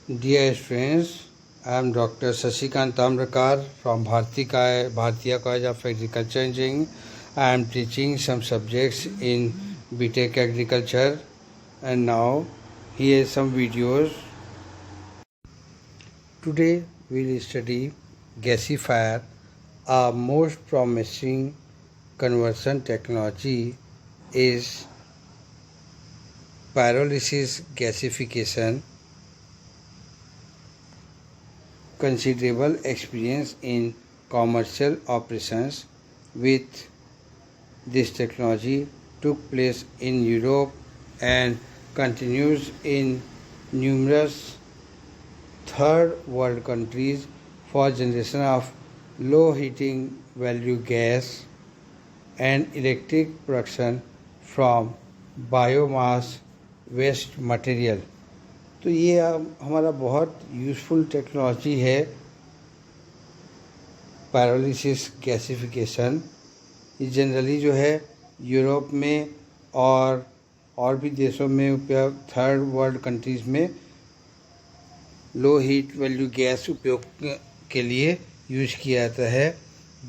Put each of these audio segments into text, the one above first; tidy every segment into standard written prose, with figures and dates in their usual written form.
Dear friends, I am Dr. Sashikant Tamrakar from Bharatiya College of Agriculture Engineering. I am teaching some subjects in BTech Agriculture, and now here are some videos. Today we will study gasifier, a most promising conversion technology is pyrolysis gasification. Considerable experience in commercial operations with this technology took place in Europe and continues in numerous third world countries for generation of low heating value gas and electric production from biomass waste material. तो ये हमारा बहुत useful technology है pyrolysis gasification. ये generally जो है Europe में और भी देशों में उपयोग, थर्ड वर्ल्ड कंट्रीज़ में लो हीट वैल्यू गैस उपयोग के लिए यूज़ किया जाता है।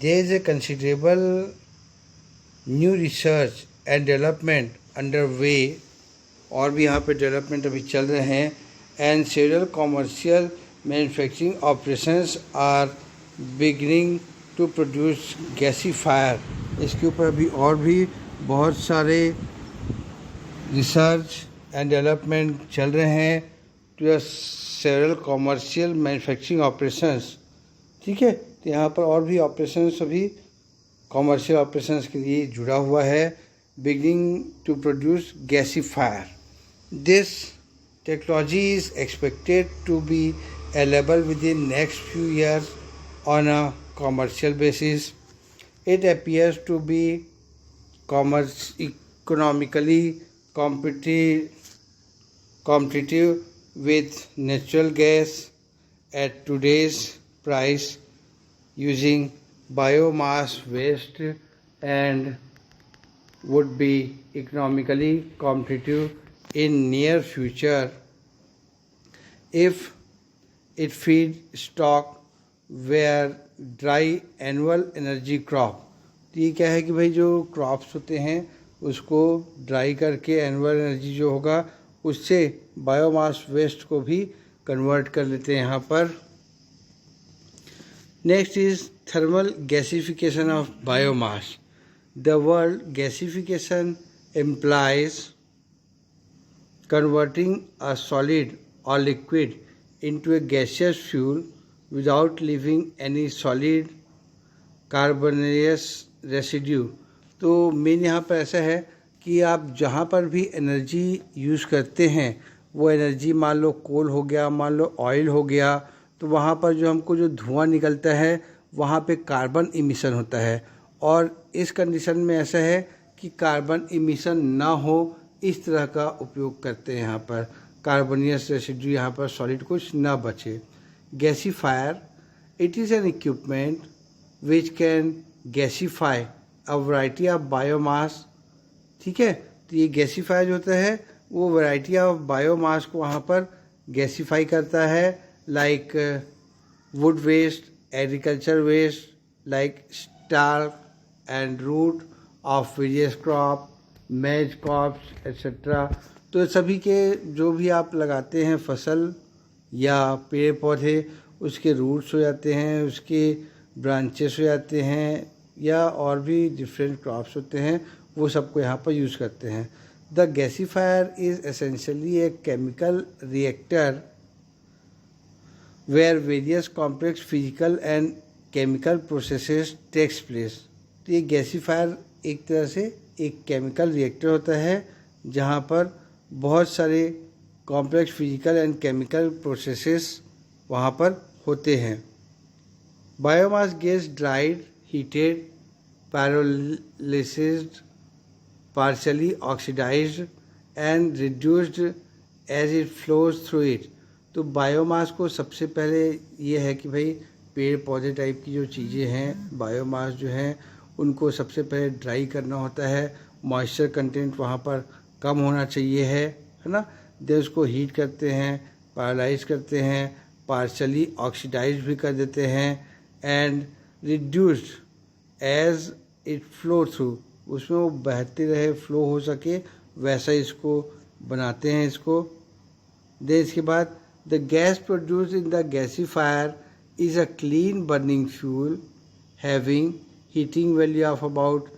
There is a considerable new research and development under way, और भी यहाँ पे डेवलपमेंट अभी चल रहे हैं, and several commercial manufacturing operations are beginning to produce gasifier। इसके ऊपर अभी और भी बहुत सारे रिसर्च एंड डेवलपमेंट चल रहे हैं to several commercial manufacturing operations. ठीक है, तो यहाँ पर और भी ऑपरेशंस अभी कॉमर्शियल ऑपरेशंस के लिए जुड़ा हुआ है। Beginning to produce gasifier. This technology is expected to be available within next few years on a commercial basis. It appears to be economically competitive with natural gas at today's price using biomass waste, and would be economically competitive in near future if it feedstock were dry annual energy crop। तो ये क्या है कि भाई जो crops होते हैं उसको ड्राई करके एनुअल एनर्जी जो होगा उससे बायोमास वेस्ट को भी कन्वर्ट कर लेते हैं यहाँ पर। Next is thermal gasification of biomass. The word gasification implies converting a solid or liquid into a gaseous fuel without leaving any solid carbonaceous residue। तो मेन यहाँ पर ऐसा है कि आप जहाँ पर भी एनर्जी यूज़ करते हैं वो एनर्जी, मान लो कोल हो गया, मान लो ऑयल हो गया, तो वहाँ पर जो हमको जो धुआं निकलता है वहाँ पे कार्बन इमिशन होता है। और इस कंडीशन में ऐसा है कि कार्बन इमिशन ना हो इस तरह का उपयोग करते हैं। यहाँ पर कार्बोनियस रेसिड्यू, यहाँ पर सॉलिड कुछ ना बचे। Gasifier, it is an equipment which can gasify a variety of biomass. ठीक है, तो ये गैसीफायर जो होता है वो वैरायटी ऑफ बायोमास को वहाँ पर गैसीफाई करता है, like wood waste, agriculture waste, like stalk and root of various crop, maize crops etcetera. तो सभी के जो भी आप लगाते हैं फसल या पेड़ पौधे, उसके रूट्स हो जाते हैं, उसके ब्रांचेस हो जाते हैं, या और भी डिफरेंट क्रॉप्स होते हैं, वो सबको यहाँ पर यूज़ करते हैं। The gasifier is essentially a chemical reactor where various complex physical and chemical processes takes place. तो ये गैसीफायर एक तरह से एक केमिकल रिएक्टर होता है जहाँ पर बहुत सारे complex physical and chemical processes वहाँ पर होते हैं। Biomass gas dried, heated, pyrolyzed, partially oxidized and reduced as it flows through it। तो बायोमास को सबसे पहले ये है कि भाई पेड़ पौधे टाइप की जो चीज़ें हैं, बायोमास जो हैं उनको सबसे पहले ड्राई करना होता है, मॉइस्चर कंटेंट वहाँ पर कम होना चाहिए है ना। देन उसको हीट करते हैं, पैरालाइज करते हैं, पार्शली ऑक्सीडाइज भी कर देते हैं, and reduced as it flow through, उसमें वो बहते रहे, फ्लो हो सके वैसा इसको बनाते हैं इसको। देन इसके बाद the gas produce in the gasifier is a clean burning fuel having heating value of about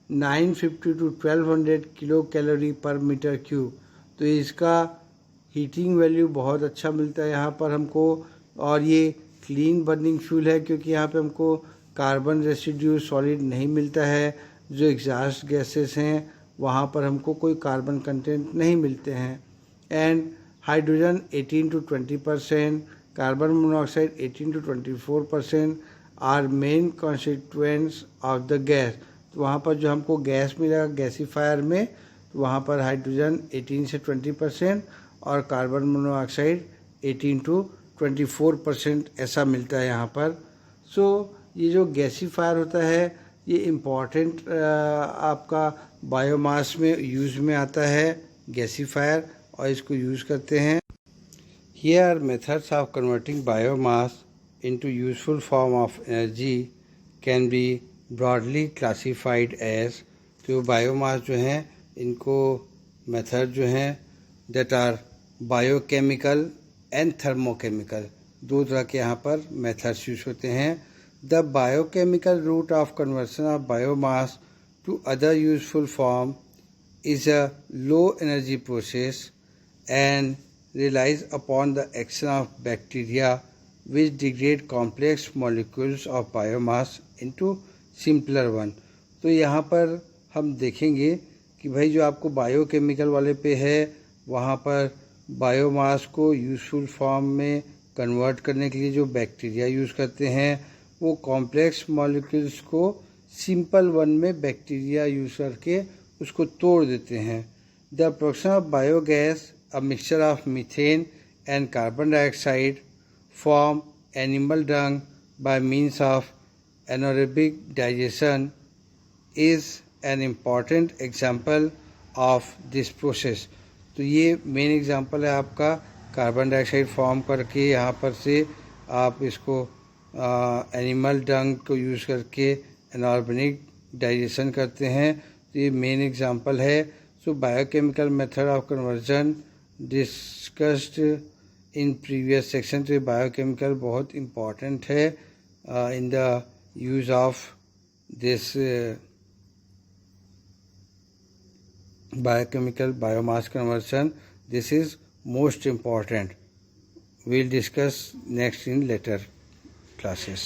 950 to 1200 kilo calorie पर मीटर क्यूब। तो इसका हीटिंग वैल्यू बहुत अच्छा मिलता है यहाँ पर हमको, और ये क्लीन बर्निंग फ्यूल है क्योंकि यहाँ पे हमको कार्बन रेसिड्यू सॉलिड नहीं मिलता है। जो एग्जॉस्ट गैसेस हैं वहाँ पर हमको कोई कार्बन कंटेंट नहीं मिलते हैं। And hydrogen 18 to 20%, carbon monoxide 18 to 24% are main constituents of the gas. तो वहाँ पर जो हमको गैस मिलेगा गैसीफायर में, तो वहाँ पर हाइड्रोजन 18 से 20% और कार्बन मोनोऑक्साइड 18 to 24% ऐसा मिलता है यहाँ पर। सो ये जो गैसीफायर होता है ये इम्पॉर्टेंट आपका बायोमास में यूज़ में आता है गैसीफायर, और इसको यूज़ करते हैं। Here are methods of converting biomass into useful form of energy can be broadly classified as. तो बायोमास जो हैं इनको मेथड जो हैं that are biochemical and thermochemical, दो तरह के यहाँ पर मेथड्स यूज होते हैं। The biochemical route of conversion of biomass to other useful form is a low energy process and relies upon the action of bacteria which degrade complex molecules of biomass into simpler one। तो यहाँ पर हम देखेंगे कि भाई जो आपको biochemical वाले पे है वहाँ पर बायोमास को यूजफुल फॉर्म में कन्वर्ट करने के लिए जो बैक्टीरिया यूज़ करते हैं वो कॉम्प्लेक्स मॉलिक्यूल्स को सिंपल वन में बैक्टीरिया यूज़ करके उसको तोड़ देते हैं। The production of biogas a mixture of methane and carbon dioxide form animal dung by means of anaerobic digestion is an important example of this process। तो ये main example है आपका कार्बन डाइऑक्साइड फॉर्म करके यहाँ पर से आप इसको एनिमल डंग को यूज़ करके एनऑर्गेनिक डाइजेशन करते हैं। तो ये मेन एग्जांपल है। So biochemical method of conversion discussed in previous section. तो बायोकेमिकल बहुत इम्पॉर्टेंट है in the use of this biochemical biomass conversion. This is most important. we'll discuss next in later classes।